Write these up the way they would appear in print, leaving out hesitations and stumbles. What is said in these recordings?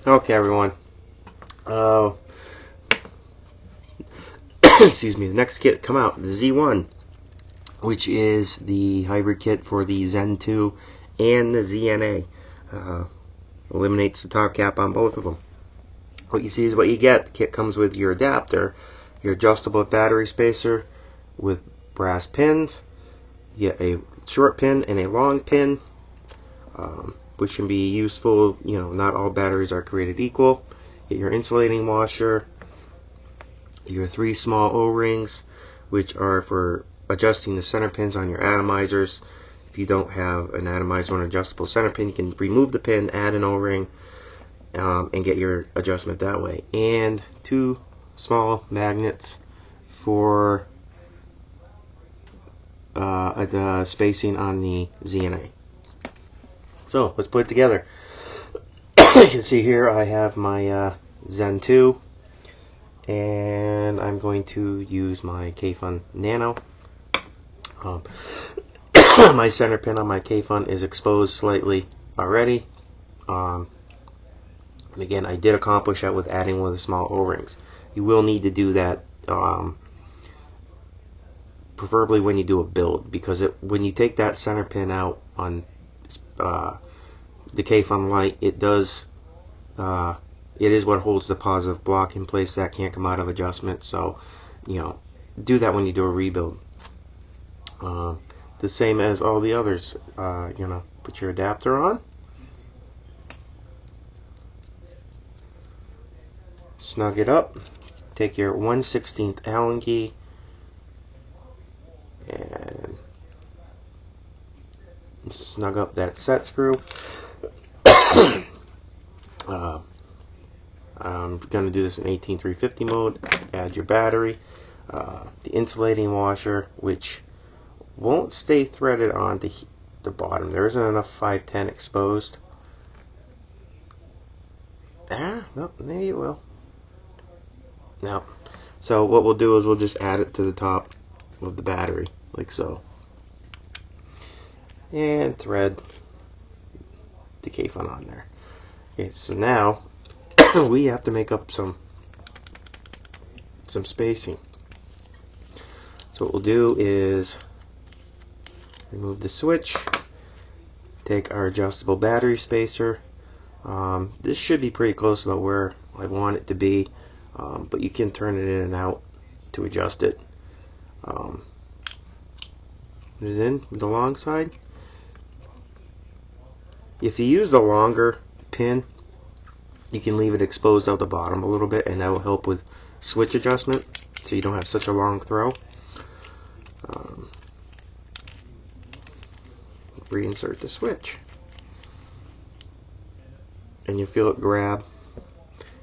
Okay, everyone. Excuse me. The next kit come out, the Z1, which is the hybrid kit for the Zen 2 and the ZNA. Eliminates the top cap on both of them. What you see is what you get. The kit comes with your adapter, your adjustable battery spacer with brass pins. You get a short pin and a long pin, which can be useful. You know, not all batteries are created equal. Get your insulating washer, your 3 small O-rings, which are for adjusting the center pins on your atomizers. If you don't have an atomizer or an adjustable center pin, you can remove the pin, add an O-ring, and get your adjustment that way. And 2 small magnets for the spacing on the ZNA. So let's put it together. You can see here I have my Zen 2, and I'm going to use my K-Fun Nano. My center pin on my K-Fun is exposed slightly already. Again, I did accomplish that with adding one of the small O-rings. You will need to do that, preferably when you do a build, because when you take that center pin out on the K-Fun light, it is what holds the positive block in place that can't come out of adjustment. So, you know, do that when you do a rebuild. The same as all the others. You know, put your adapter on, snug it up, take your 1/16 Allen key and snug up that set screw. I'm going to do this in 18350 mode. Add your battery, the insulating washer, which won't stay threaded on the bottom. There isn't enough 510 exposed. No, maybe it will. No. So what we'll do is we'll just add it to the top of the battery, like so. And thread the K-Fun on there. Okay, so now we have to make up some spacing. So what we'll do is remove the switch, take our adjustable battery spacer. This should be pretty close about where I want it to be, but you can turn it in and out to adjust it. Put it in with the long side. If you use the longer pin, you can leave it exposed out the bottom a little bit, and that will help with switch adjustment, so you don't have such a long throw. Reinsert the switch, and you feel it grab,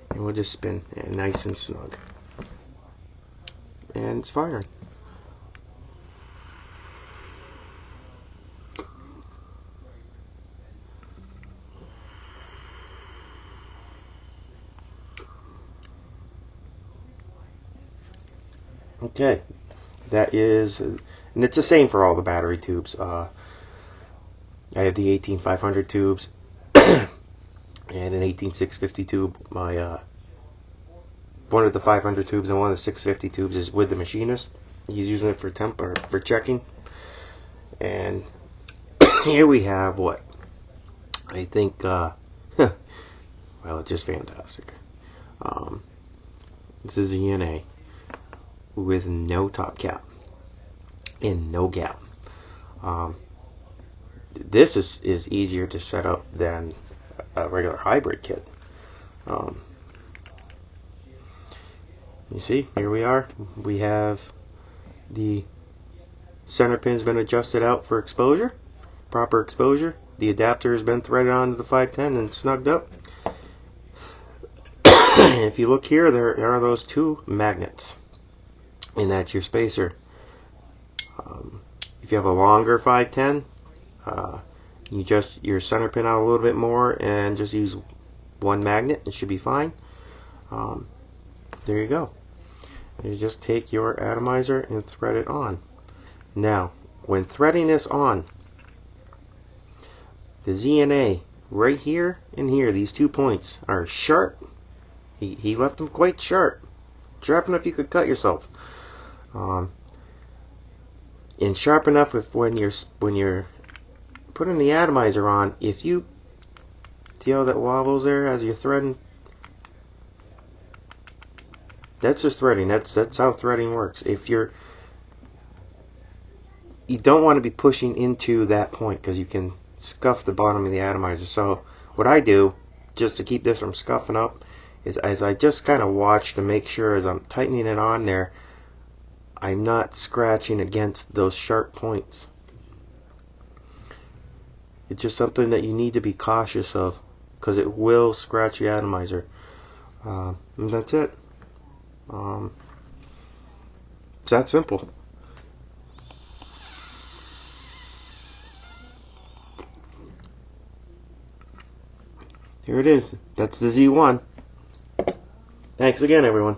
and we'll just spin, and nice and snug, and it's firing. Okay, that is, and it's the same for all the battery tubes. I have the 18500 tubes and an 18650 tube. My one of the 500 tubes and one of the 650 tubes is with the machinist. He's using it for temp or for checking. And here we have what I think. Well, it's just fantastic. This is a ZNA with no top cap and no gap. This is easier to set up than a regular hybrid kit. You see, here we are. We have the center pin's been adjusted out for exposure, proper exposure. The adapter has been threaded onto the 510 and snugged up. If you look here, there are those 2 magnets, and that's your spacer. If you have a longer 510, you adjust your center pin out a little bit more and just use 1 magnet. It should be fine. There you go. You just take your atomizer and thread it on. Now, when threading this on, the ZNA right here and here, these 2 points are sharp. He left them quite sharp. Sharp enough you could cut yourself. And sharp enough if when you're putting the atomizer on, if you see how that wobbles there as you're threading, that's just threading. That's how threading works. If you don't want to be pushing into that point because you can scuff the bottom of the atomizer. So what I do, just to keep this from scuffing up, is as I just kind of watch to make sure as I'm tightening it on there, I'm not scratching against those sharp points. It's just something that you need to be cautious of because it will scratch the atomizer. And that's it. It's that simple. Here it is. That's the Z1. Thanks again, everyone.